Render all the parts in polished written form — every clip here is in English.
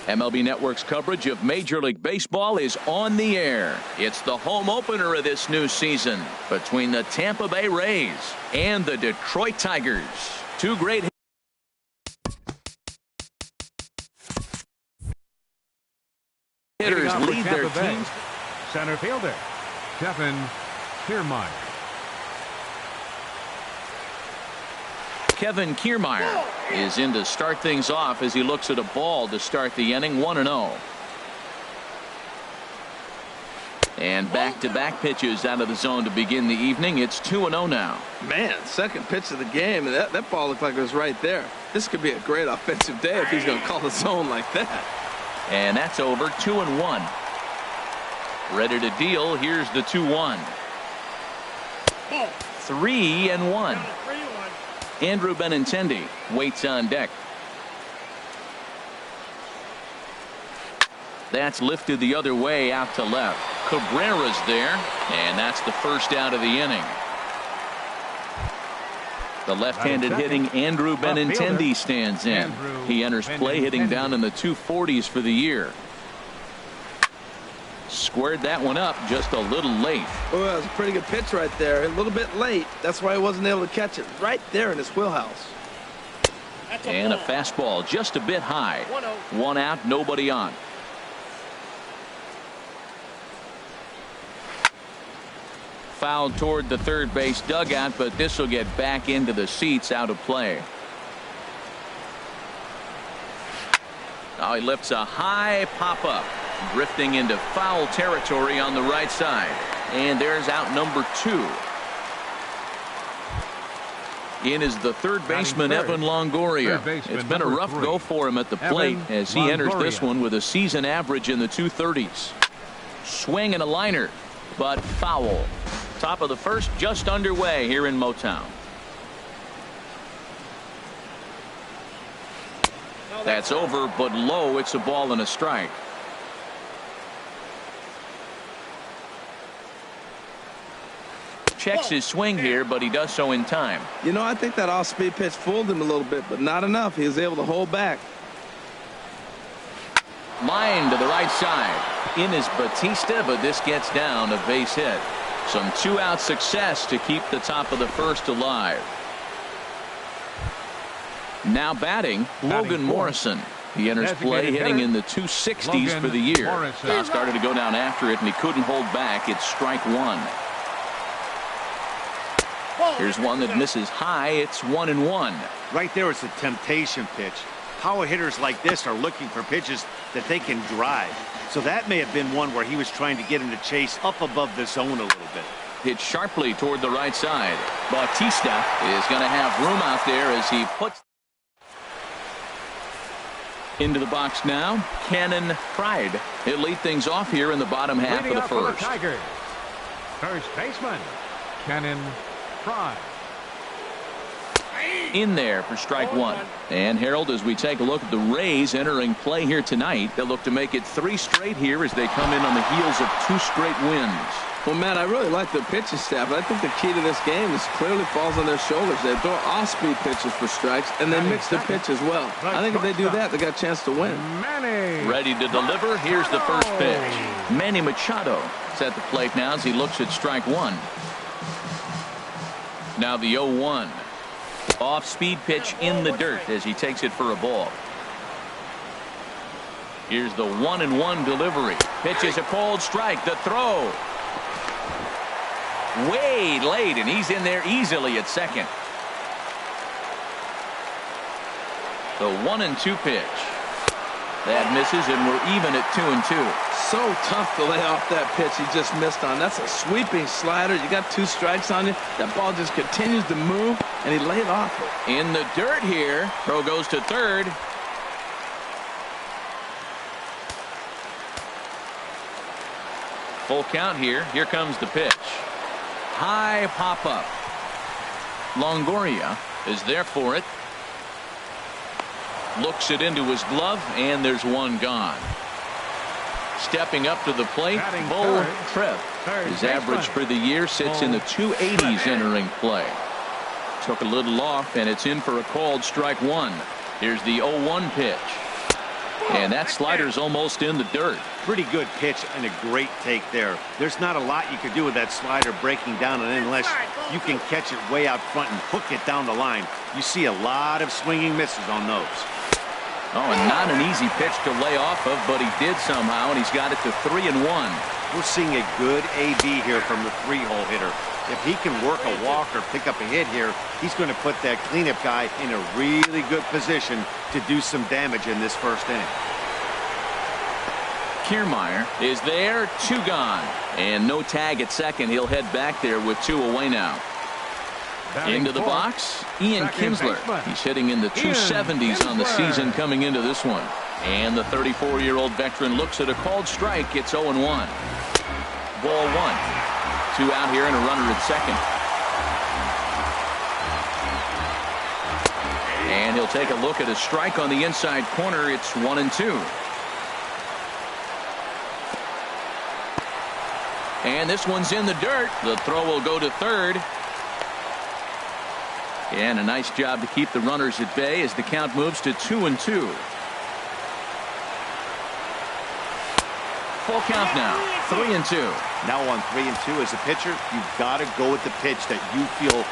MLB Network's coverage of Major League Baseball is on the air. It's the home opener of this new season between the Tampa Bay Rays and the Detroit Tigers. Two great hitters lead their teams. Center fielder, Kevin Kiermaier. Kevin Kiermaier is in to start things off as he looks at a ball to start the inning. 1-0. And back-to-back pitches out of the zone to begin the evening. It's 2-0 now. Man, second pitch of the game, and that ball looked like it was right there. This could be a great offensive day if he's going to call the zone like that. And that's over. 2-1. Ready to deal. Here's the 2-1. 3-1. Andrew Benintendi waits on deck. That's lifted the other way out to left. Cabrera's there, and that's the first out of the inning. The left-handed hitting Andrew Benintendi stands in. He enters play hitting down in the 240s for the year. Squared that one up just a little late. Oh, that was a pretty good pitch right there. A little bit late. That's why he wasn't able to catch it right there in his wheelhouse. And a fastball just a bit high. 1 out, nobody on. Fouled toward the third base dugout, but this will get back into the seats, out of play. Now he lifts a high pop-up, drifting into foul territory on the right side. And there's out number 2. In is the third baseman, Evan Longoria. It's been a rough go for him at the plate as he enters this one with a season average in the 230s. Swing and a liner, but foul. Top of the first just underway here in Motown. That's over, but low. It's a ball and a strike. Checks his swing here, but he does so in time. You know, I think that off-speed pitch fooled him a little bit, but not enough. He was able to hold back. Line to the right side. In is Batista, but this gets down, a base hit. Some 2-out success to keep the top of the first alive. Now batting, Logan Morrison. He enters play hitting in the 260s for the year. Now started to go down after it, and he couldn't hold back. It's strike 1. Here's one that misses high. It's 1-1. Right there, it's a temptation pitch. Power hitters like this are looking for pitches that they can drive. So that may have been one where he was trying to get him to chase up above the zone a little bit. Hit sharply toward the right side. Bautista is going to have room out there as he puts into the box now. Cannon Pride. He'll lead things off here in the bottom half of the first. First baseman, Cannon Pride. In there for strike 1. And Harold, as we take a look at the Rays entering play here tonight, they'll look to make it 3 straight here as they come in on the heels of 2 straight wins. Well, Matt, I really like the pitching staff. I think the key to this game is clearly falls on their shoulders. They throw off-speed pitches for strikes, and they mix the pitch as well. I think if they do that, they got a chance to win. Ready to deliver. Here's the first pitch. Manny Machado is at the plate now as he looks at strike 1. Now the 0-1. Off-speed pitch in the dirt as he takes it for a ball. Here's the 1-1 delivery. Pitch is a cold strike. The throw. Way late, and he's in there easily at second. The 1-2 pitch. That misses, and we're even at 2-2. So tough to lay off that pitch he just missed on. That's a sweeping slider. You got 2 strikes on you. That ball just continues to move, and he laid off it. In the dirt here. Throw goes to third. Full count here. Here comes the pitch. High pop-up. Longoria is there for it. Looks it into his glove, and there's one gone. Stepping up to the plate, Bo Tripp. His average for the year sits in the 280s entering play. Took a little off, and it's in for a called strike 1. Here's the 0-1 pitch. And that slider's almost in the dirt. Pretty good pitch and a great take there. There's not a lot you can do with that slider breaking down, and unless you can catch it way out front and hook it down the line, you see a lot of swinging misses on those. Oh, and not an easy pitch to lay off of, but he did somehow, and he's got it to 3-1. We're seeing a good AB here from the 3-hole hitter. If he can work a walk or pick up a hit here, he's going to put that cleanup guy in a really good position to do some damage in this first inning. Kiermaier is there, 2 gone. And no tag at second. He'll head back there with 2 away now. Into the box, Ian Kinsler. He's hitting in the 270s on the season coming into this one. And the 34-year-old veteran looks at a called strike. It's 0-1. Ball 1. 2 out here and a runner at second. And he'll take a look at a strike on the inside corner. It's 1-2. And this one's in the dirt. The throw will go to third. And a nice job to keep the runners at bay as the count moves to 2-2. Full count now, 3-2. Now on 3-2 as a pitcher, you've got to go with the pitch that you feel.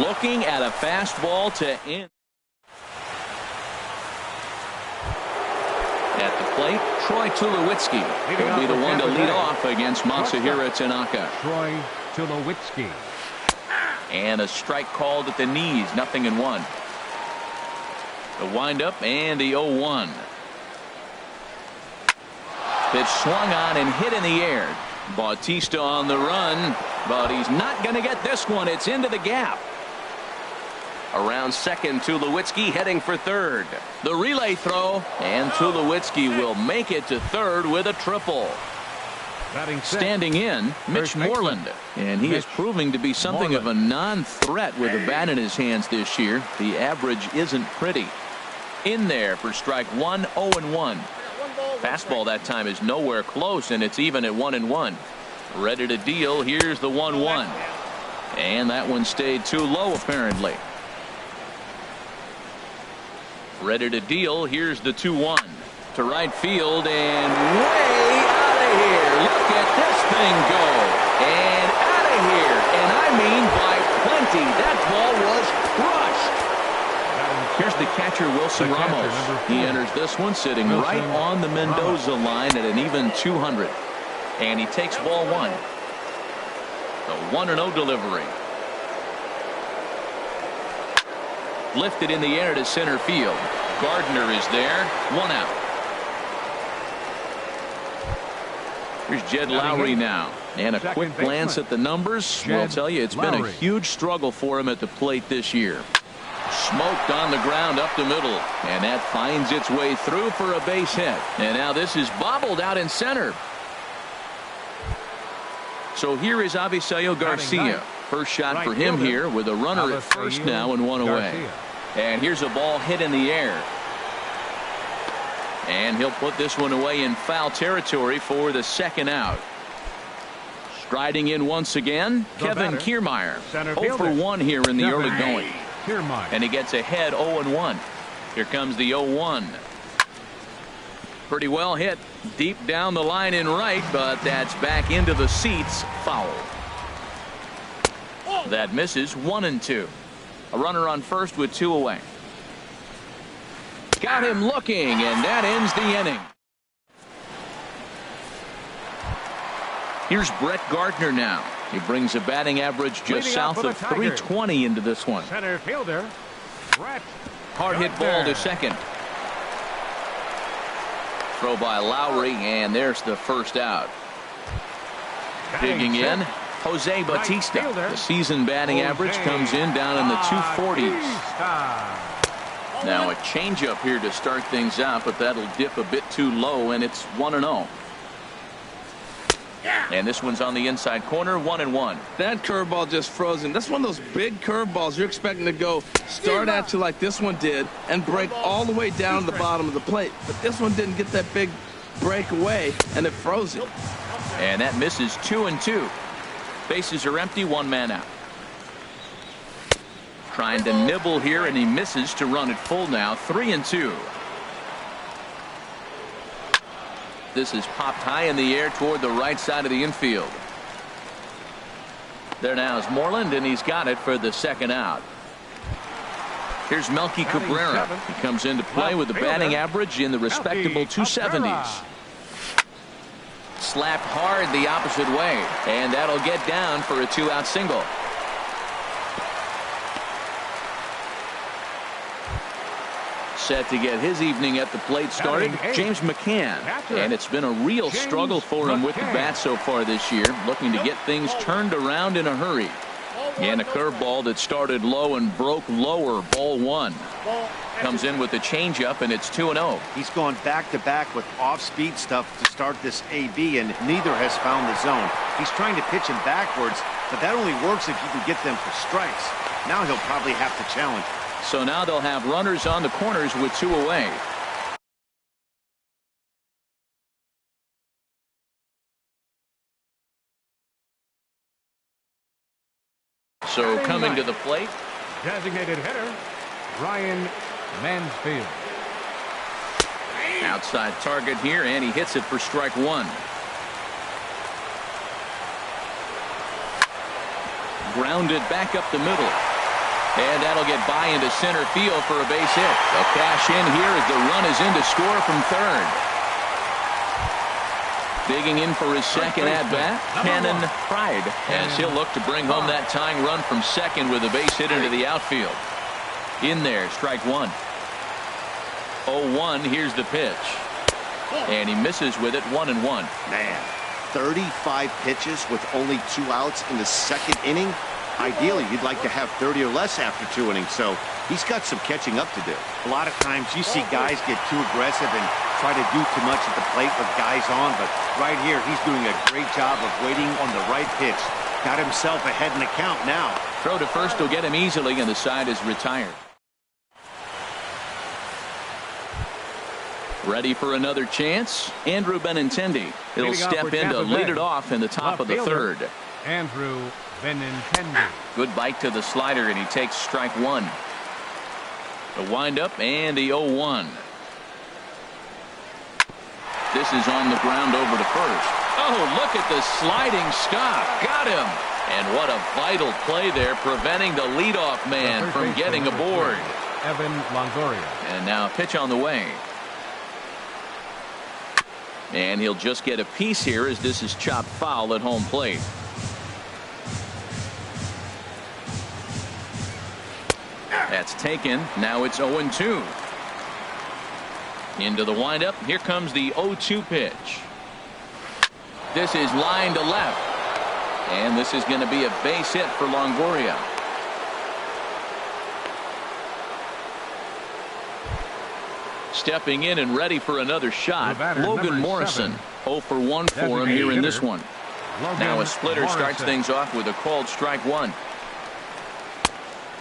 Looking at a fastball to end. At the plate, Troy Tulowitzki will be the one to lead off against Masahiro Tanaka. Troy Tulowitzki. And a strike called at the knees, 0-1. The windup and the 0-1. Pitch swung on and hit in the air. Bautista on the run, but he's not going to get this one. It's into the gap. Around second, Tulowitzki heading for third. The relay throw, and Tulowitzki will make it to third with a triple. Standing in, Mitch Moreland, and he is proving to be something of a non-threat with a bat in his hands this year. The average isn't pretty. In there for strike 1, 0-1. Fastball that time is nowhere close, and it's even at 1-1. Ready to deal. Here's the 1-1. And that one stayed too low, apparently. Ready to deal. Here's the 2-1. To right field, and way out of here. Look at this thing go. And out of here. And I mean by plenty. That ball was crushed. Here's the catcher, Wilson Ramos. He enters this one sitting right on the Mendoza line at an even 200. And he takes ball 1. The 1-0 delivery. Lifted in the air to center field. Gardner is there. 1 out. Here's Jed Lowry now. And a quick glance at the numbers will tell you it's been a huge struggle for him at the plate this year. Smoked on the ground up the middle. And that finds its way through for a base hit. And now this is bobbled out in center. So here is Avisail Garcia. First shot for him here with a runner at first now and 1 away. And here's a ball hit in the air. And he'll put this one away in foul territory for the second out. Striding in once again, Kevin Kiermaier. 0 for 1 here in the early going. And he gets ahead 0-1. Here comes the 0-1. Pretty well hit deep down the line in right, but that's back into the seats. Foul. That misses. 1-2. A runner on first with 2 away. Got him looking, and that ends the inning. Here's Brett Gardner now. He brings a batting average just south of 320 into this one. Center fielder, Brett. Hard hit ball to second. Throw by Lowry, and there's the first out. Digging in, Jose Bautista. The season batting average comes in down in the 240s. Now a changeup here to start things out, but that'll dip a bit too low, and it's 1-0. And this one's on the inside corner, 1-1. That curveball just froze him. That's one of those big curveballs you're expecting to go start at you like this one did and break all the way down to the bottom of the plate. But this one didn't get that big break away, and it froze him. And that misses. 2-2. Bases are empty, 1 man out. Trying to nibble here, and he misses to run it full now. 3-2. This is popped high in the air toward the right side of the infield. There now is Moreland, and he's got it for the second out. Here's Melky Cabrera. He comes into play with a batting average in the respectable 270s. Slapped hard the opposite way, and that'll get down for a 2-out single. Set to get his evening at the plate started, James McCann. And it's been a real struggle for him with the bat so far this year, looking to get things turned around in a hurry. And a curveball that started low and broke lower, ball 1. Comes in with the changeup, and it's 2-0. He's gone back-to-back with off-speed stuff to start this AB, and neither has found the zone. He's trying to pitch him backwards, but that only works if you can get them for strikes. Now he'll probably have to challenge. So now they'll have runners on the corners with 2 away. So coming to the plate, designated hitter, Ryan Mansfield. Outside target here, and he hits it for strike 1. Grounded back up the middle. And that'll get by into center field for a base hit. They'll cash in here as the run is in to score from third. Digging in for his second at-bat, Cannon Pride, as he'll look to bring home that tying run from second with a base hit into the outfield. In there, strike 1. 0-1, here's the pitch. And he misses with it, 1-1. Man, 35 pitches with only 2 outs in the second inning. Ideally, you'd like to have 30 or less after 2 innings, so he's got some catching up to do. A lot of times you see guys get too aggressive and try to do too much at the plate with guys on, but right here he's doing a great job of waiting on the right pitch. Got himself ahead in the count now. Throw to first will get him easily, and the side is retired. Ready for another chance? Andrew Benintendi. He'll step in to lead it off in the top of the third. Andrew Benintendi. Good bite to the slider, and he takes strike 1. The windup and the 0-1. This is on the ground over to first. Oh, look at the sliding stop. Got him. And what a vital play there, preventing the leadoff man from getting aboard. Evan Longoria. And now a pitch on the way. And he'll just get a piece here as this is chopped foul at home plate. That's taken. Now it's 0-2. Into the windup. Here comes the 0-2 pitch. This is line to left. And this is going to be a base hit for Longoria. Stepping in and ready for another shot, Logan Morrison. 0 for 1 for him here in this one. Now a splitter starts things off with a called strike 1.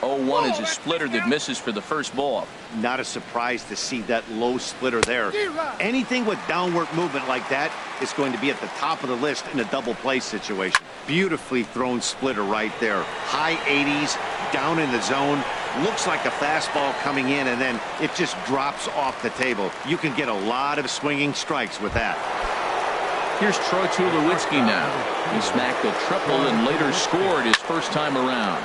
0-1 is a splitter that misses for the first ball. Not a surprise to see that low splitter there. Anything with downward movement like that is going to be at the top of the list in a double play situation. Beautifully thrown splitter right there. High 80s, down in the zone. Looks like a fastball coming in, and then it just drops off the table. You can get a lot of swinging strikes with that. Here's Troy Tulowitzki now. He smacked a triple and later scored his first time around.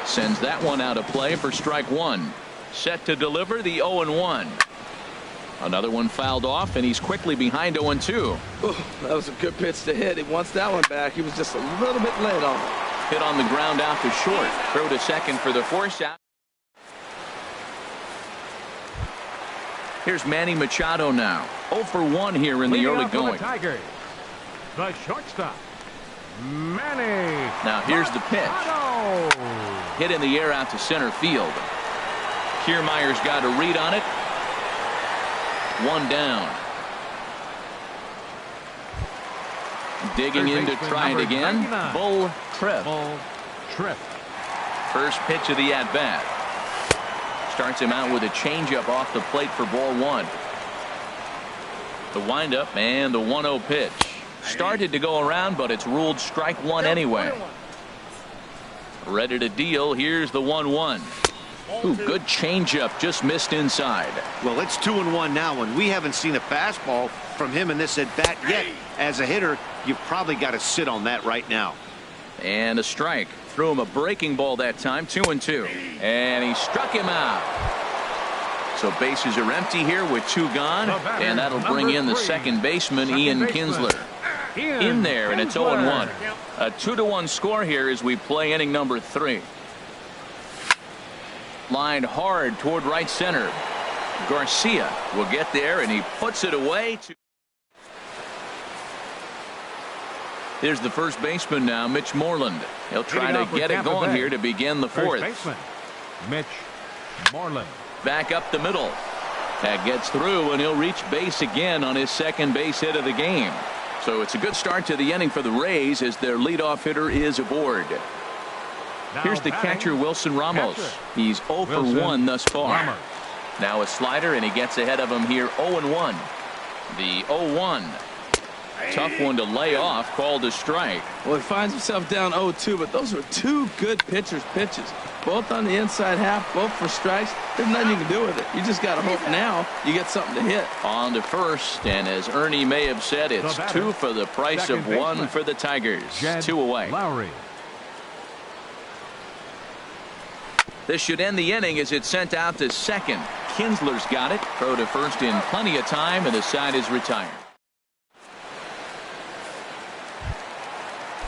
Sends that one out of play for strike 1. Set to deliver the 0-1. Another one fouled off, and he's quickly behind 0-2. That was a good pitch to hit. He wants that one back. He was just a little bit late on it. Hit on the ground out to short. Throw to second for the force out. Here's Manny Machado now. 0 for 1 here in the early going. The Tigers, the shortstop, Manny. Now here's the pitch. Hit in the air out to center field. Kiermaier's got a read on it. 1 down. Digging in to try it again. Bull Tripp. First pitch of the at-bat. Starts him out with a changeup off the plate for ball 1. The windup and the 1-0 pitch. Started to go around, but it's ruled strike 1 anyway. Ready to deal. Here's the 1-1. Ooh, good changeup, just missed inside. Well, it's 2-1 now, and we haven't seen a fastball from him in this at bat yet. As a hitter, you've probably got to sit on that right now. And a strike. Threw him a breaking ball that time, 2-2. And he struck him out. So bases are empty here with 2 gone, and that'll bring in the second baseman, Ian Kinsler. In there, and it's 0-1. A 2-1 score here as we play inning number 3. Lined hard toward right center. Garcia will get there, and he puts it away. Here's the first baseman now, Mitch Moreland. He'll try to get it going here to begin the 4th. Mitch Moreland. Back up the middle. That gets through, and he'll reach base again on his second base hit of the game. So it's a good start to the inning for the Rays as their leadoff hitter is aboard. Here's the catcher, Wilson Ramos. He's 0 for 1 thus far. Now a slider, and he gets ahead of him here, 0-1. The 0-1. Tough one to lay off, called a strike. Well, he finds himself down 0-2, but those are 2 good pitchers' pitches. Both on the inside half, both for strikes. There's nothing you can do with it. You just got to hope now you get something to hit. On to first, and as Ernie may have said, it's 2 for the price of 1 for the Tigers. 2 away. Lowry. This should end the inning as it's sent out to second. Kinsler's got it. Throw to first in plenty of time, and the side is retired.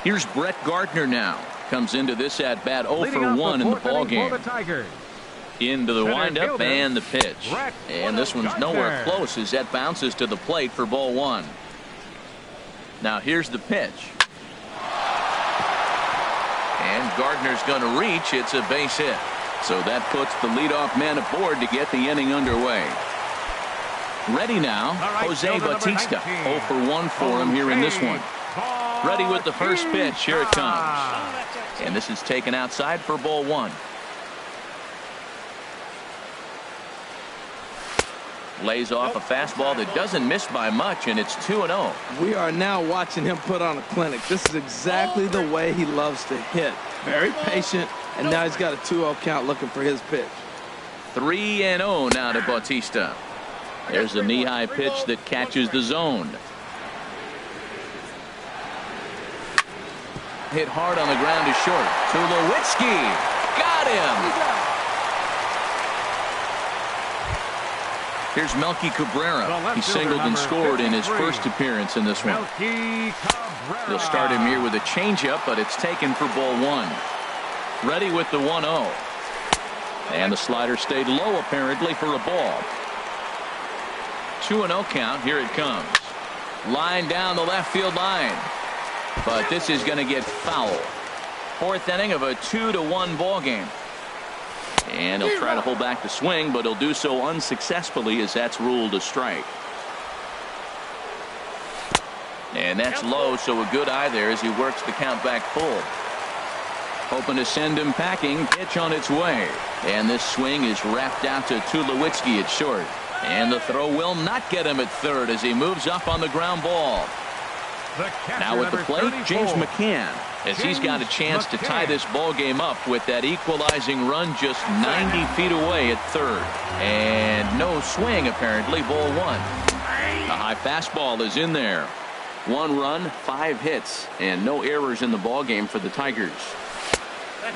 Here's Brett Gardner now. Comes into this at bat 0 for 1 in the ball game. Into the windup and the pitch. And this one's nowhere close as that bounces to the plate for ball 1. Now here's the pitch. And Gardner's going to reach. It's a base hit. So that puts the leadoff man aboard to get the inning underway. Ready now, Jose Bautista. 0 for 1 for him here in this one. Ready with the first pitch. Here it comes. And this is taken outside for ball 1. Lays off a fastball that doesn't miss by much, and it's 2-0. We are now watching him put on a clinic. This is exactly the way he loves to hit. Very patient, and now he's got a 2-0 count looking for his pitch. 3-0 now to Bautista. There's a knee-high pitch that catches the zone. Hit hard on the ground to short. Tulowitzki got him. Here's Melky Cabrera. He singled and scored in his first appearance in this one. They'll start him here with a changeup, but it's taken for ball 1. Ready with the 1-0. And the slider stayed low apparently for a ball. 2-0 count. Here it comes. Line down the left field line. But this is going to get foul. 4th inning of a 2-1 ball game. And he'll try to hold back the swing, but he'll do so unsuccessfully as that's ruled a strike. And that's low, so a good eye there as he works the count back full. Hoping to send him packing. Pitch on its way. And this swing is wrapped out to Tulowitzki at short. And the throw will not get him at third as he moves up on the ground ball. Now at the plate, James McCann, as he's got a chance to tie this ball game up with that equalizing run just 90 feet away at third. And no swing apparently, ball 1. A high fastball is in there. 1 run, 5 hits, and no errors in the ball game for the Tigers.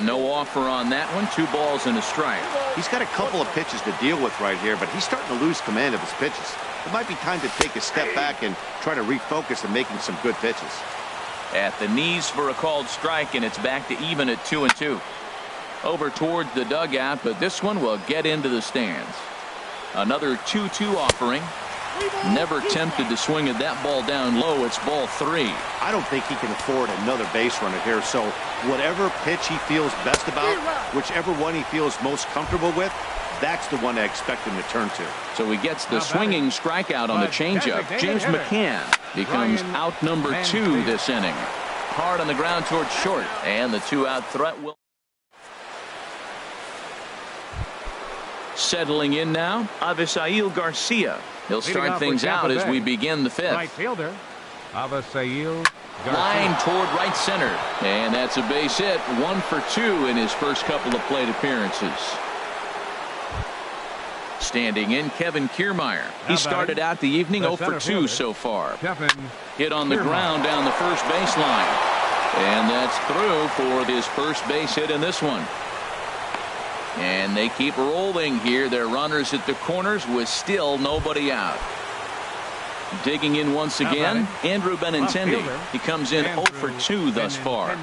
No offer on that one. 2 balls and a strike. He's got a couple of pitches to deal with right here, but he's starting to lose command of his pitches. It might be time to take a step back and try to refocus on making some good pitches. At the knees for a called strike, and it's back to even at 2-2. Over towards the dugout, but this one will get into the stands. Another 2-2 offering. Never tempted to swing at that ball down low. It's ball 3. I don't think he can afford another base runner here, so whatever pitch he feels best about, whichever one he feels most comfortable with, that's the one I expect him to turn to. So he gets the swinging strikeout on the changeup. James McCann becomes out number 2 this inning. Hard on the ground towards short, and the 2-out threat will. Settling in now, Avisail Garcia. He'll start things out as we begin the 5th. Right fielder, Avisail Garcia. Line toward right center, and that's a base hit. 1 for 2 in his first couple of plate appearances. Standing in, Kevin Kiermaier. He started out the evening 0 for 2 so far. Hit on the ground down the first baseline. And that's through for his first base hit in this one. And they keep rolling here. Their runners at the corners with still nobody out. Digging in once again, Andrew Benintendi. He comes in 0 for 2 thus far.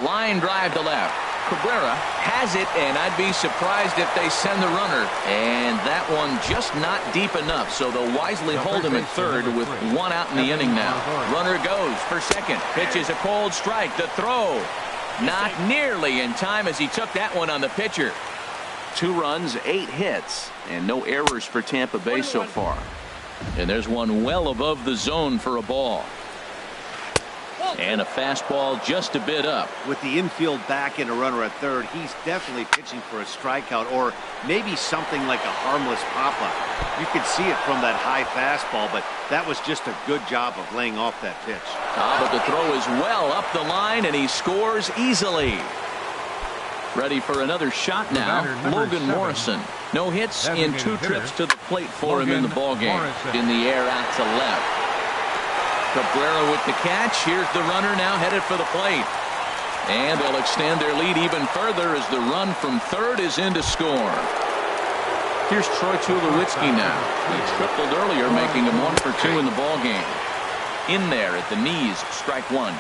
Line drive to left. Cabrera has it, and I'd be surprised if they send the runner. And that one just not deep enough, so they'll wisely hold him at third with 1 out in the inning now. Runner goes for second. Pitches a cold strike. The throw. Not nearly in time as he took that one on the pitcher. 2 runs, 8 hits, and no errors for Tampa Bay so far. And there's one well above the zone for a ball. And a fastball just a bit up. With the infield back and a runner at third, he's definitely pitching for a strikeout or maybe something like a harmless pop-up. You could see it from that high fastball, but that was just a good job of laying off that pitch. But the throw is well up the line, and he scores easily. Ready for another shot now, Logan Morrison. No hits in 2 trips to the plate for him in the ballgame. In the air out to left. Cabrera with the catch. Here's the runner now headed for the plate. And they'll extend their lead even further as the run from third is in to score. Here's Troy Tulowitzki now. He tripled earlier, making him 1 for 2 in the ballgame. In there at the knees, strike 1.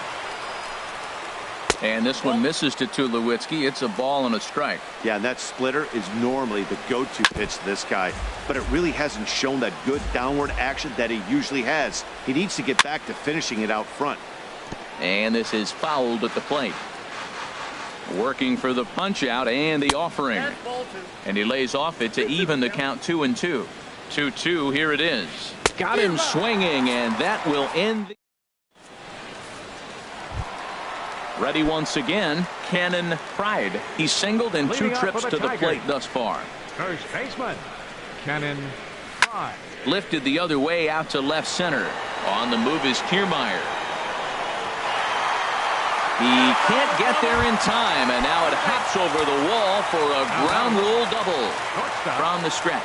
And this one misses to Tulowitzki. It's a ball and a strike. Yeah, and that splitter is normally the go-to pitch to this guy, but it really hasn't shown that good downward action that he usually has. He needs to get back to finishing it out front. And this is fouled at the plate. Working for the punch out and the offering. And he lays off it to even the count 2-2. 2-2, here it is. Got him swinging, and that will end the ready once again, Cannon Pride. He's singled in 2 trips to the plate thus far. First baseman, Cannon Pride. Lifted the other way out to left center. On the move is Kiermaier. He can't get there in time, and now it hops over the wall for a ground rule double. From the stretch,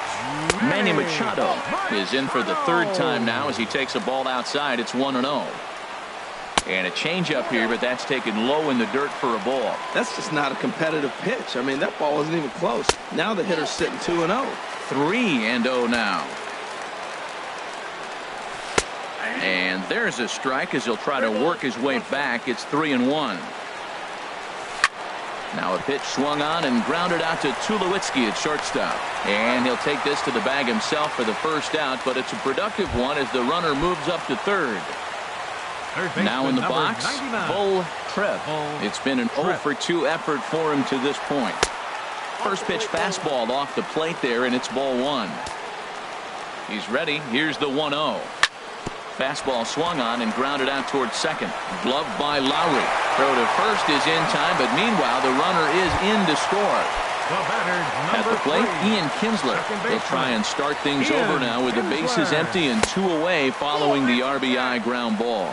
Manny Machado is in for the 3rd time now as he takes a ball outside. It's 1-0. And a changeup here, but that's taken low in the dirt for a ball. That's just not a competitive pitch. I mean, that ball wasn't even close. Now the hitter's sitting 2-0. 3-0 now. And there's a strike as he'll try to work his way back. It's 3-1. Now a pitch swung on and grounded out to Tulowitzki at shortstop. And he'll take this to the bag himself for the first out, but it's a productive one as the runner moves up to third. Now in the box, Bull Trev. It's been an 0 for 2 effort for him to this point. First pitch fastball off the plate there, and it's ball 1. He's ready. Here's the 1-0. Fastball swung on and grounded out towards second. Gloved by Lowry. Throw to first is in time, but meanwhile the runner is in to score. At the plate, Ian Kinsler will try and start things over now with the bases empty and 2 away following the RBI ground ball.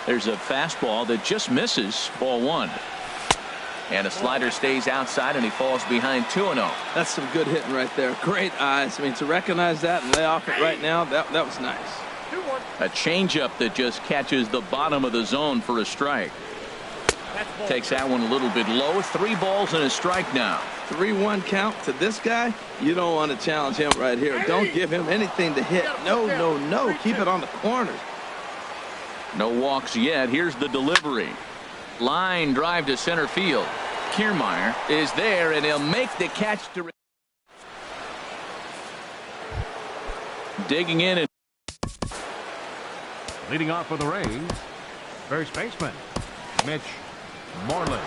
There's a fastball that just misses, ball 1. And a slider stays outside, and he falls behind 2-0. That's some good hitting right there. Great eyes. I mean, to recognize that and lay off it right now, that was nice. A changeup that just catches the bottom of the zone for a strike. Takes that one a little bit low. 3 balls and a strike now. 3-1 count to this guy. You don't want to challenge him right here. Don't give him anything to hit. No, no, no. Keep it on the corners. No walks yet. Here's the delivery. Line drive to center field. Kiermaier is there, and he'll make the catch to digging in. And leading off for the Rays, first baseman, Mitch Moreland.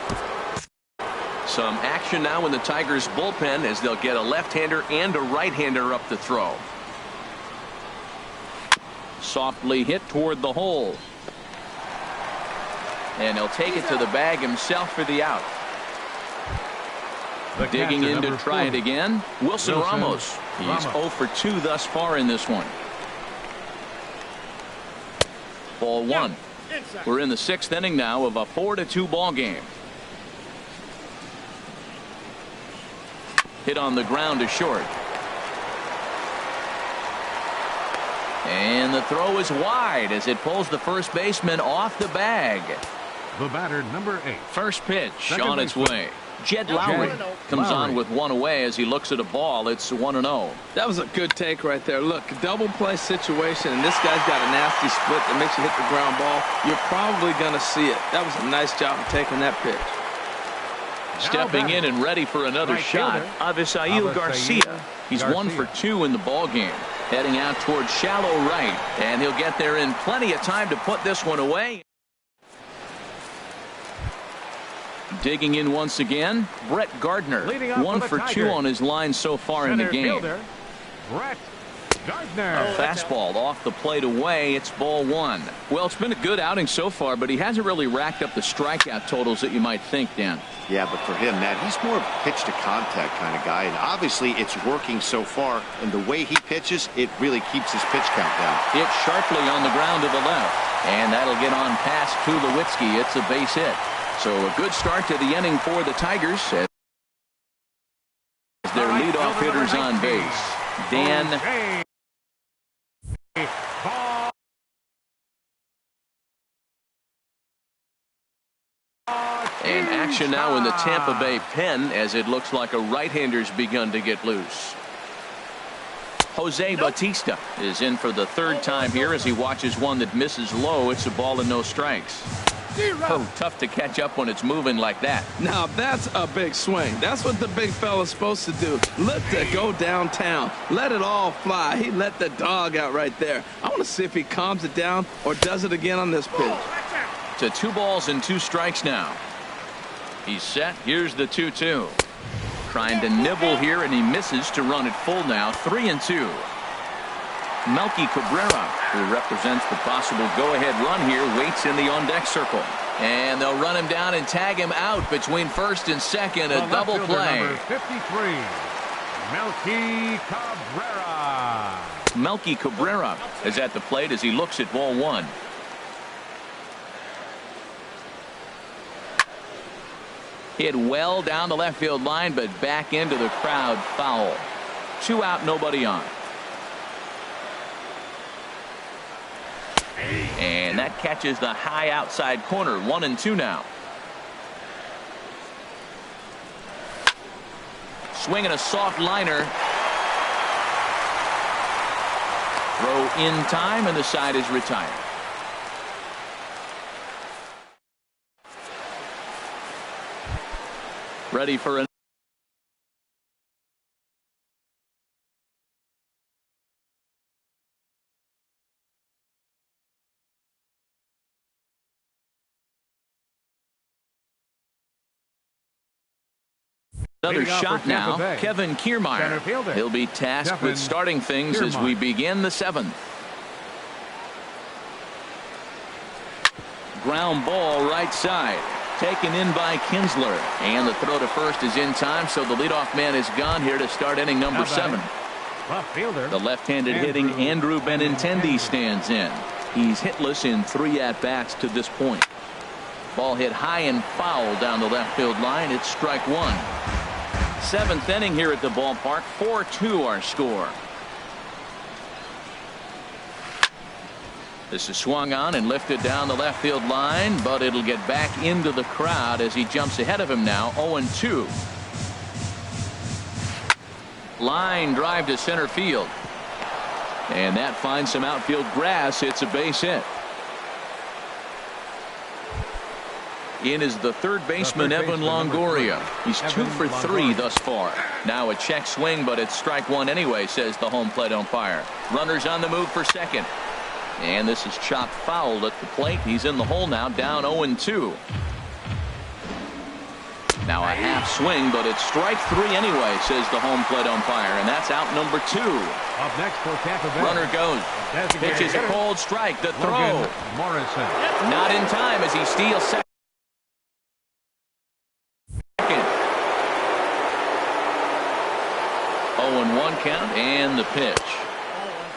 Some action now in the Tigers bullpen as they'll get a left-hander and a right-hander up the throw. Softly hit toward the hole. And he'll take it to the bag himself for the out. Digging in to try it again, Wilson Ramos. He's 0 for 2 thus far in this one. Ball 1. We're in the 6th inning now of a 4-2 ball game. Hit on the ground to short. And the throw is wide as it pulls the first baseman off the bag. The batter, number 8. First pitch Second on its baseman. way. Jed Lowry comes on with one away as he looks at a ball. It's 1-0. That was a good take right there. Look, double play situation, and this guy's got a nasty split that makes you hit the ground ball. You're probably going to see it. That was a nice job of taking that pitch. Stepping in and ready for another shot, Avisail Garcia. He's 1 for 2 in the ball game. Heading out towards shallow right, and he'll get there in plenty of time to put this one away. Digging in once again, Brett Gardner. 1 for 2 on his line so far in the game. Brett Gardner. Fastball off the plate away. It's ball 1. Well, it's been a good outing so far, but he hasn't really racked up the strikeout totals that you might think, Dan. Yeah, but for him, Matt, he's more pitch to contact kind of guy, and obviously it's working so far, and the way he pitches, it really keeps his pitch count down. Hit sharply on the ground to the left, and that'll get on past Tulowitzki. It's a base hit. So a good start to the inning for the Tigers as their leadoff hitters on base. Dan. And action now in the Tampa Bay pen as it looks like a right-hander's begun to get loose. Jose Bautista is in for the 3rd time here as he watches one that misses low. It's a ball and no strikes. Oh, tough to catch up when it's moving like that. Now that's a big swing. That's what the big fella's supposed to do. Let it go downtown. Let it all fly. He let the dog out right there. I want to see if he calms it down or does it again on this pitch. To 2 balls and 2 strikes now. He's set. Here's the 2-2. Trying to nibble here, and he misses to run it full now. 3-2. Melky Cabrera, who represents the possible go-ahead run here, waits in the on-deck circle. And they'll run him down and tag him out between first and second. A double play. Number 53, Melky Cabrera. Melky Cabrera is at the plate as he looks at ball 1. Hit well down the left field line, but back into the crowd, foul. 2 out, nobody on. And that catches the high outside corner. 1-2 now. Swinging a soft liner. Throw in time, and the side is retired. Ready for an another shot now. Kevin Kiermaier. He'll be tasked with starting things as we begin the 7th. Ground ball right side. Taken in by Kinsler. And the throw to first is in time, so the leadoff man is gone here to start inning number 7. The left-handed hitting Andrew Benintendi stands in. He's hitless in 3 at-bats to this point. Ball hit high and foul down the left field line. It's strike 1. 7th inning here at the ballpark. 4-2 our score. This is swung on and lifted down the left field line, but it'll get back into the crowd as he jumps ahead of him now. 0-2. Line drive to center field. And that finds some outfield grass. It's a base hit. In is the 3rd baseman, Evan Longoria. He's 2 for 3 thus far. Now a check swing, but it's strike 1 anyway, says the home plate umpire. Runners on the move for second. And this is chopped foul at the plate. He's in the hole now, down 0-2. Now a half swing, but it's strike 3 anyway, says the home plate umpire. And that's out number 2. Up next for Tampa Bay. Runner goes. Pitch is a cold strike. The throw. Morrison. Not in time as he steals second. 0-1 count and the pitch.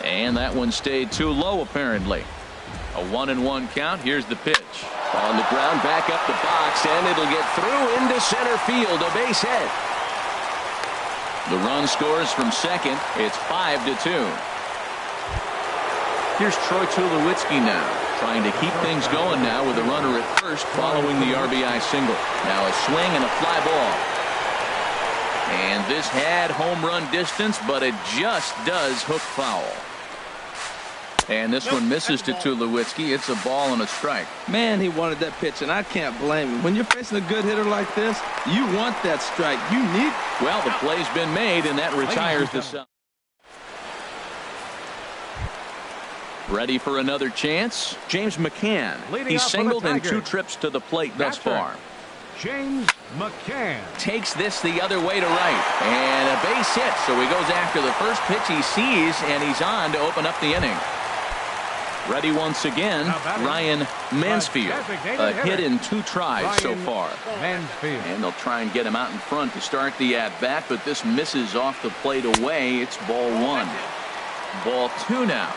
And that one stayed too low apparently. A 1-1 count. Here's the pitch. On the ground, back up the box, and it'll get through into center field. A base hit. The run scores from second. It's 5-2. Here's Troy Tulowitzki now, trying to keep things going now with a runner at first following the RBI single. Now a swing and a fly ball. And this had home run distance, but it just does hook foul. And this one misses to Tulowitzki. It's a ball and a strike. Man, he wanted that pitch, and I can't blame him. When you're facing a good hitter like this, you want that strike. You need. Well, the play's been made, and that retires the side. Ready for another chance? James McCann. He's singled in 2 trips to the plate thus far. James McCann takes this the other way to right, and a base hit. So he goes after the first pitch he sees, and he's on to open up the inning. Ready once again, Ryan Mansfield. A hit in 2 tries so far. Mansfield. And they'll try and get him out in front to start the at-bat, but this misses off the plate away. It's ball 1. Ball 2 now.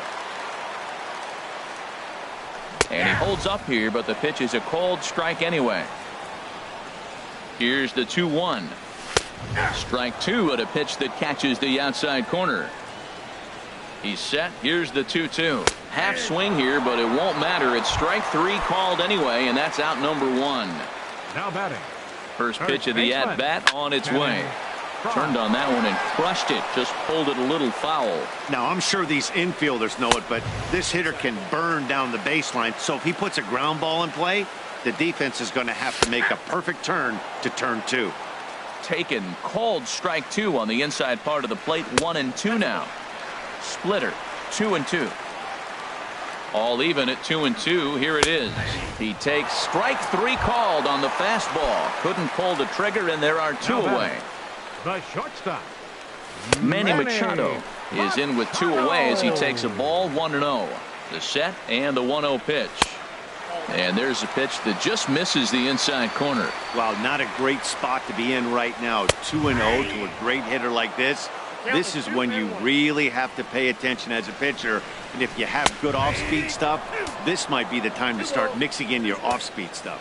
And he holds up here, but the pitch is a cold strike anyway. Here's the 2-1. Strike 2 at a pitch that catches the outside corner. He's set. Here's the 2-2. Half swing here, but it won't matter. It's strike 3 called anyway, and that's out number 1. Now batting. First pitch of the at-bat on its way. Turned on that one and crushed it. Just pulled it a little foul. Now, I'm sure these infielders know it, but this hitter can burn down the baseline. So if he puts a ground ball in play, the defense is going to have to make a perfect turn to turn 2. Taken. Called strike 2 on the inside part of the plate. 1-2 now. Splitter. 2-2. All even at 2-2. Here it is. He takes strike 3 called on the fastball. Couldn't pull the trigger, and there are 2 away. The shortstop. Manny Machado is in with 2 away as he takes a ball. 1-0. The set and the 1-0 pitch. And there's a pitch that just misses the inside corner. Wow, not a great spot to be in right now. 2-0 to a great hitter like this. This is when you really have to pay attention as a pitcher. And if you have good off-speed stuff, this might be the time to start mixing in your off-speed stuff.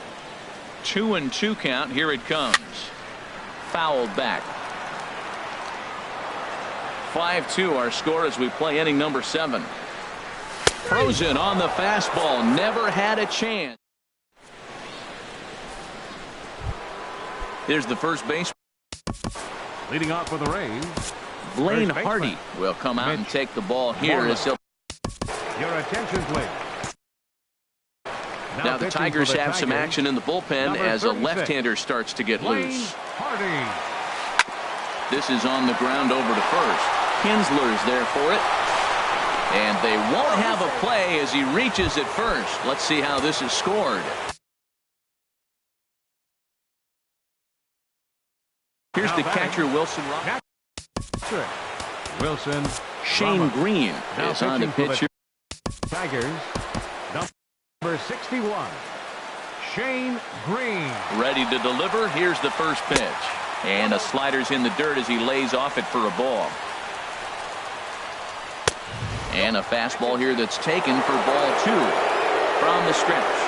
2-2 count. Here it comes. Fouled back. 5-2 our score as we play inning number 7. Frozen on the fastball. Never had a chance. Here's the first base. Leading off for the Rays. Blaine Hardy will come out and take the ball here as he'll. Your attention, please. Now the Tigers have some action in the bullpen as a left-hander starts to get loose. Hardy. This is on the ground over to first. Kinsler's there for it. And they won't have a play as he reaches at first. Let's see how this is scored. Here's the catcher, Wilson. Wilson. Shane Green is on the pitch. Tigers. Number 61. Shane Green. Ready to deliver. Here's the first pitch. And a slider's in the dirt as he lays off it for a ball. And a fastball here that's taken for ball 2 from the stretch.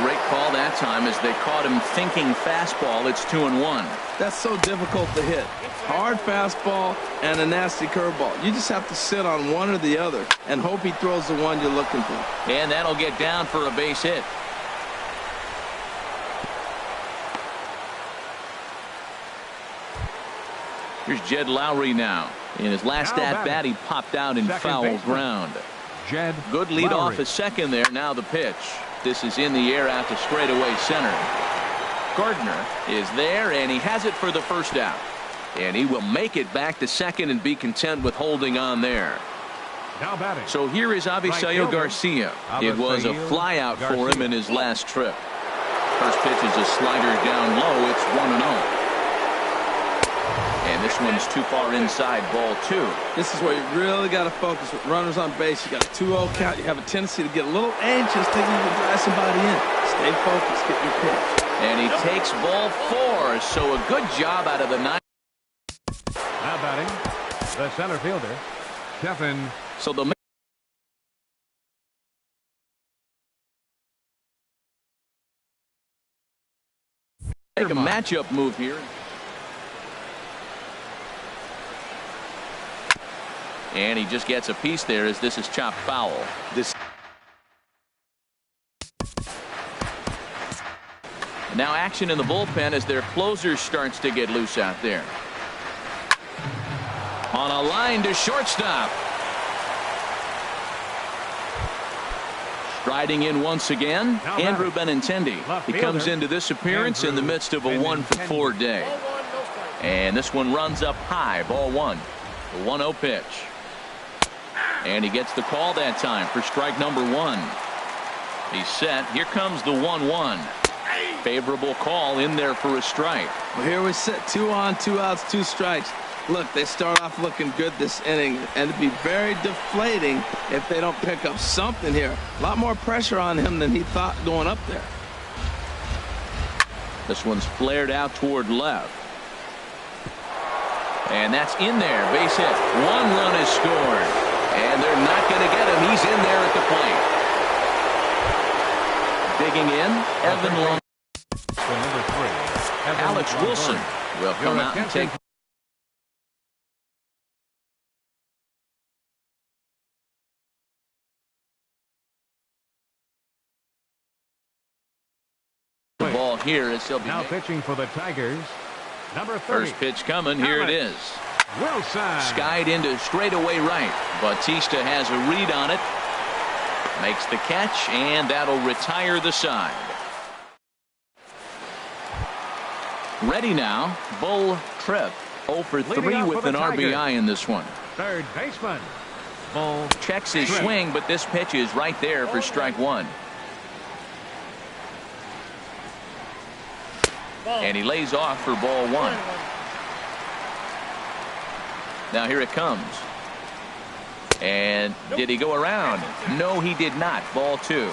Great call that time as they caught him thinking fastball. It's 2-1. That's so difficult to hit. Hard fastball and a nasty curveball. You just have to sit on one or the other and hope he throws the one you're looking for. And that'll get down for a base hit. Here's Jed Lowry now. In his last at-bat, he popped out in foul ground. Jed Good lead Lowry. off a second there. Now the pitch. This is in the air out to straightaway center. Gardner is there, and he has it for the first out. And he will make it back to second and be content with holding on there. Now batting. So here is Avisail Garcia. It was a flyout for him in his last trip. First pitch is a slider down low. It's 1-0. And this one's too far inside, ball 2. This is where you really got to focus with runners on base. You got a 2-0 count. You have a tendency to get a little anxious thinking you can drive somebody in. Stay focused, get your pitch. And he takes ball 4. So a good job out of the 9. Now batting, the center fielder, Stephen. So the make a matchup move here. And he just gets a piece there as this is chopped foul. And now action in the bullpen as their closer starts to get loose out there. On a line to shortstop. Striding in once again, Andrew Benintendi. He comes into this appearance in the midst of a 1-for-4 day. And this one runs up high, ball one. The 1-0 pitch. And he gets the call that time for strike number one. He's set. Here comes the 1-1. Favorable call in there for a strike. Well, here we sit, 2 on, 2 outs, 2 strikes. Look, they start off looking good this inning, and it'd be very deflating if they don't pick up something here. A lot more pressure on him than he thought going up there. This one's flared out toward left. And that's in there. Base hit. 1 run is scored. And they're not going to get him. He's in there at the plate. Digging in, Evan Long. Alex Wilson will come out and take the ball here as he'll be now pitching for the Tigers. Number 30. First pitch coming. Here it is. Wilson. Skied into straightaway right. Bautista has a read on it. Makes the catch, and that'll retire the side. Ready now, Bull Tripp, 0 for 3 with an RBI in this one. Third baseman, Bull checks his swing, but this pitch is right there for strike one. And he lays off for ball one. Now here it comes. And did he go around? No, he did not. Ball two.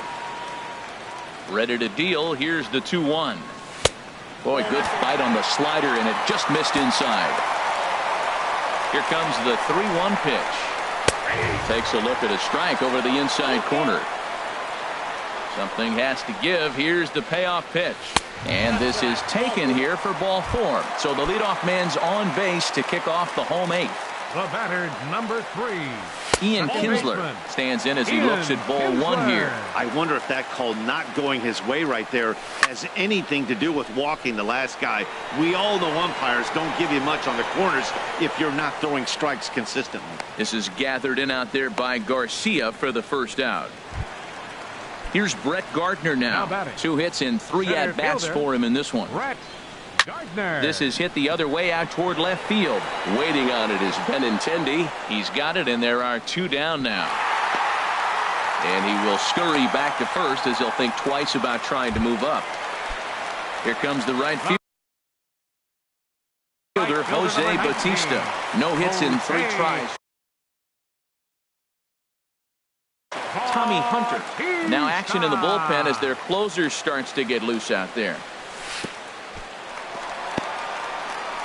Ready to deal. Here's the 2-1. Boy, good fight on the slider, and it just missed inside. Here comes the 3-1 pitch. Takes a look at a strike over the inside corner. Something has to give. Here's the payoff pitch. And this is taken here for ball 4. So the leadoff man's on base to kick off the home 8th. The batter, number 3. Ian Kinsler stands in as he looks at ball 1 here. I wonder if that call not going his way right there has anything to do with walking the last guy. We all know umpires don't give you much on the corners if you're not throwing strikes consistently. This is gathered in out there by Garcia for the first out. Here's Brett Gardner now. 2 hits and 3 at-bats for him in this one. Brett Gardner. This is hit the other way out toward left field. Waiting on it is Benintendi. He's got it, and there are 2 down now. And he will scurry back to first as he'll think twice about trying to move up. Here comes the right fielder, Jose Bautista. No hits in 3 tries. Tommy Hunter. Now action in the bullpen as their closer starts to get loose out there.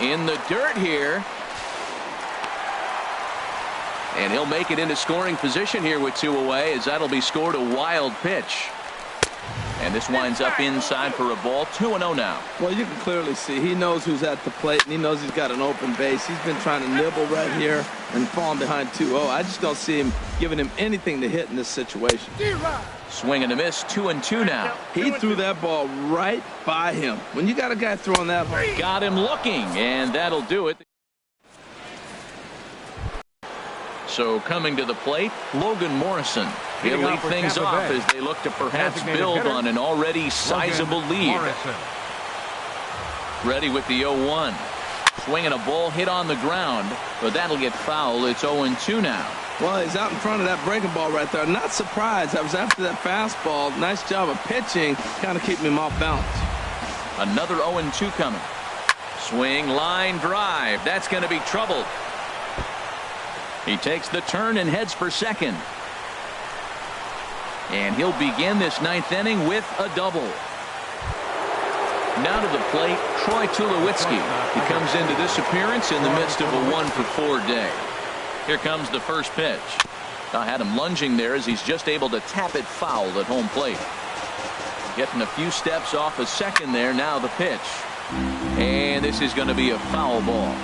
In the dirt here. And he'll make it into scoring position here with 2 away as that'll be scored. A wild pitch. And this winds up inside for a ball. 2-0 now. Well, you can clearly see he knows who's at the plate, and he knows he's got an open base. He's been trying to nibble right here and falling behind 2-0. I just don't see him giving him anything to hit in this situation. Swing and a miss. 2-2 now. He threw that ball right by him. When you got a guy throwing that hard. Got him looking, and that'll do it. So coming to the plate, Logan Morrison. He'll lead things off as they look to perhaps build on an already sizable lead. Ready with the 0-1. Swinging a ball hit on the ground, but that'll get foul. It's 0-2 now. Well, he's out in front of that breaking ball right there. Not surprised. I was after that fastball. Nice job of pitching, kind of keeping him off balance. Another 0-2 coming. Swing, line drive. That's going to be trouble. He takes the turn and heads for second. And he'll begin this 9th inning with a double. Now to the plate, Troy Tulowitzki. He comes into this appearance in the midst of a 1-for-4 day. Here comes the first pitch. I had him lunging there as he's just able to tap it foul at home plate. Getting a few steps off a second there. Now the pitch. And this is going to be a foul ball.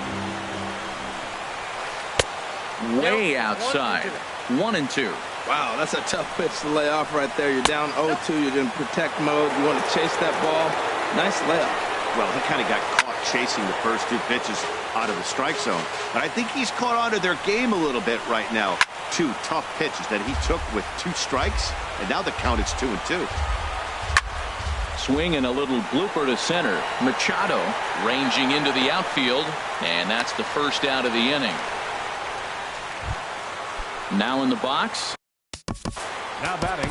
way outside. 1-2. Wow, that's a tough pitch to lay off right there. You're down 0-2. You're in protect mode. You want to chase that ball. Nice layoff. Well, he kind of got caught chasing the first two pitches out of the strike zone. But I think he's caught on to their game a little bit right now. Two tough pitches that he took with 2 strikes, and now the count is 2-2. Swing and a little blooper to center. Machado ranging into the outfield, and that's the first out of the inning. Now in the box. Now batting,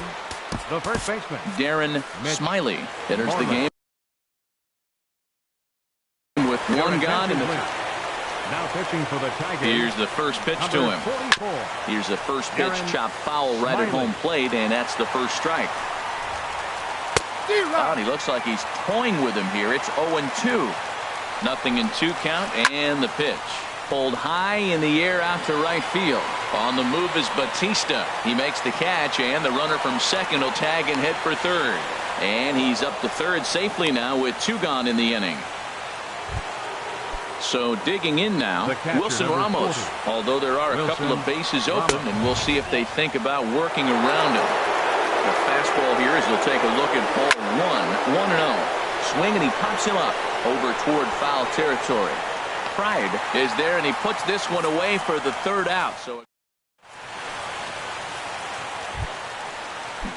the first baseman, Darren Smiley enters the game with 1 gone in the. Now pitching for the Tigers. Here's the first pitch to him. 44. Here's the first pitch, chopped foul right at home plate, and that's the first strike. Oh, and he looks like he's toying with him here. It's 0-2. Nothing in 2 count, and the pitch. Pulled high in the air out to right field. On the move is Batista. He makes the catch, and the runner from second will tag and head for third. And he's up to third safely now with 2 gone in the inning. So digging in now, Wilson Ramos. 40. Although there are a couple of bases open, and we'll see if they think about working around him. The fastball here as he'll take a look at ball 1. 1-0. Swing, and he pops him up over toward foul territory. Pride is there, and he puts this one away for the 3rd out. So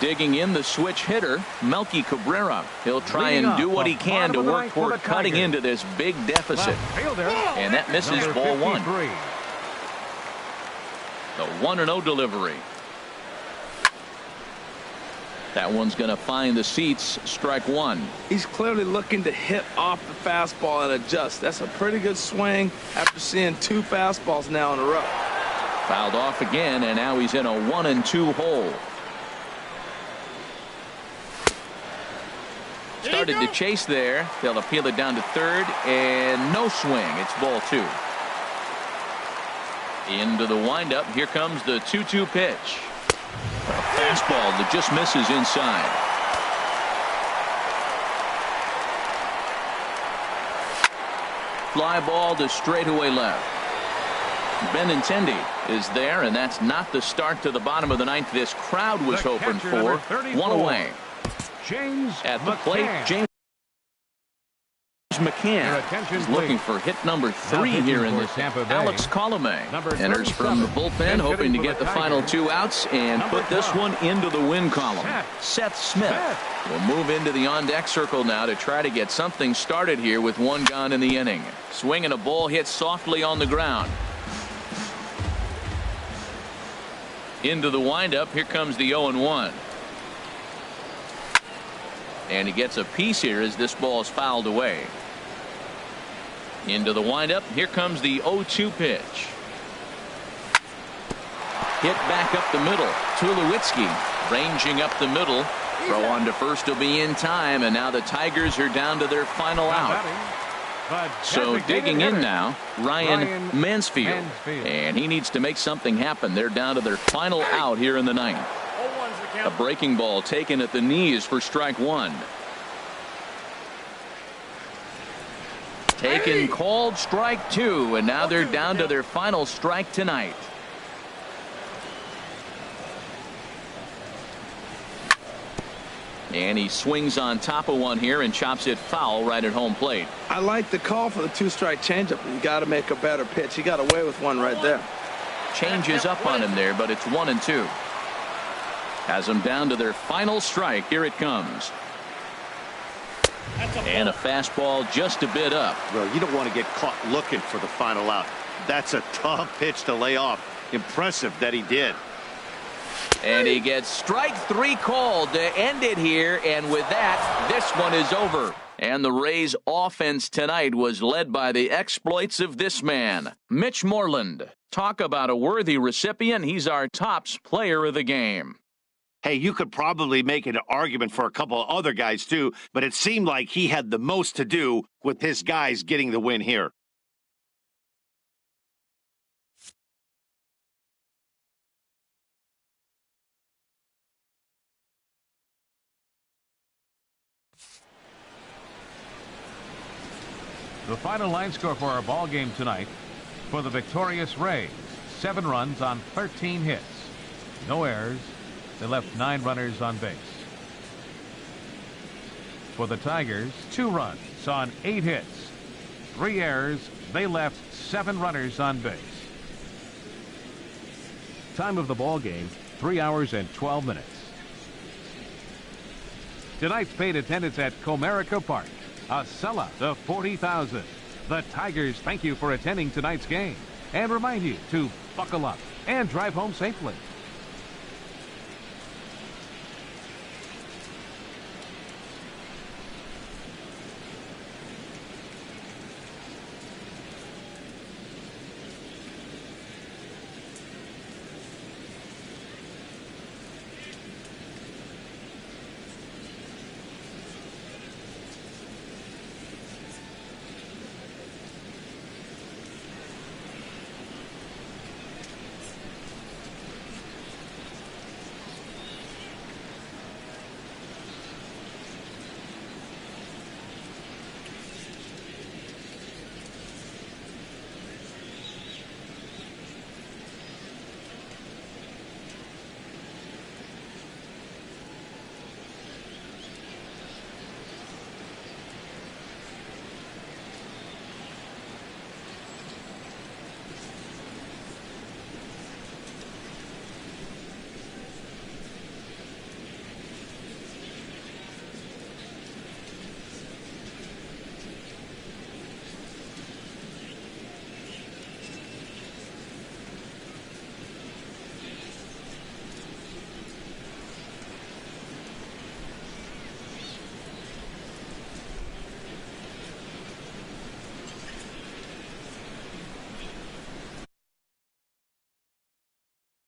digging in, the switch hitter, Melky Cabrera. He'll try and do what he can to work toward cutting into this big deficit. And that misses ball 1. The 1-0 delivery. That one's going to find the seats. Strike 1. He's clearly looking to hit off the fastball and adjust. That's a pretty good swing after seeing 2 fastballs now in a row. Fouled off again, and now he's in a 1-2 hole. Started to chase there. They'll appeal it down to third, and no swing. It's ball 2. Into the windup. Here comes the 2-2 pitch. A fastball that just misses inside. Fly ball to straightaway left. Benintendi is there, and that's not the start to the bottom of the 9th this crowd was hoping for. 1 away. James at the McCann. plate. James McCann is looking for hit number 3 here in this. Alex Colomé enters from the bullpen, hoping to get the final 2 outs and put this one into the win column. Seth Smith will move into the on-deck circle now to try to get something started here with 1 gone in the inning. Swing and a ball hit softly on the ground. Into the windup. Here comes the 0-1. And he gets a piece here as this ball is fouled away. Into the windup. Here comes the 0-2 pitch. Hit back up the middle. Tulowitzki ranging up the middle. Throw on to first will be in time, and now the Tigers are down to their final out. So digging in now, Ryan Mansfield. And he needs to make something happen. They're down to their final out here in the 9th. A breaking ball taken at the knees for strike 1. Taken, called, strike 2, and now they're down to their final strike tonight. And he swings on top of one here and chops it foul right at home plate. I like the call for the 2-strike changeup. You got to make a better pitch. He got away with one right there. Changes up on him there, but it's 1-2. Has them down to their final strike. Here it comes. And a fastball just a bit up. Well, you don't want to get caught looking for the final out. That's a tough pitch to lay off. Impressive that he did. And he gets strike 3 called to end it here. And with that, this one is over. And the Rays offense tonight was led by the exploits of this man, Mitch Moreland. Talk about a worthy recipient. He's our tops player of the game. Hey, you could probably make an argument for a couple of other guys too, but it seemed like he had the most to do with his guys getting the win here. The final line score for our ball game tonight for the victorious Rays, 7 runs on 13 hits. No errors. They left 9 runners on base. For the Tigers, 2 runs on 8 hits. 3 errors. They left 7 runners on base. Time of the ball game, 3 hours and 12 minutes. Tonight's paid attendance at Comerica Park, a sellout of 40,000. The Tigers thank you for attending tonight's game and remind you to buckle up and drive home safely.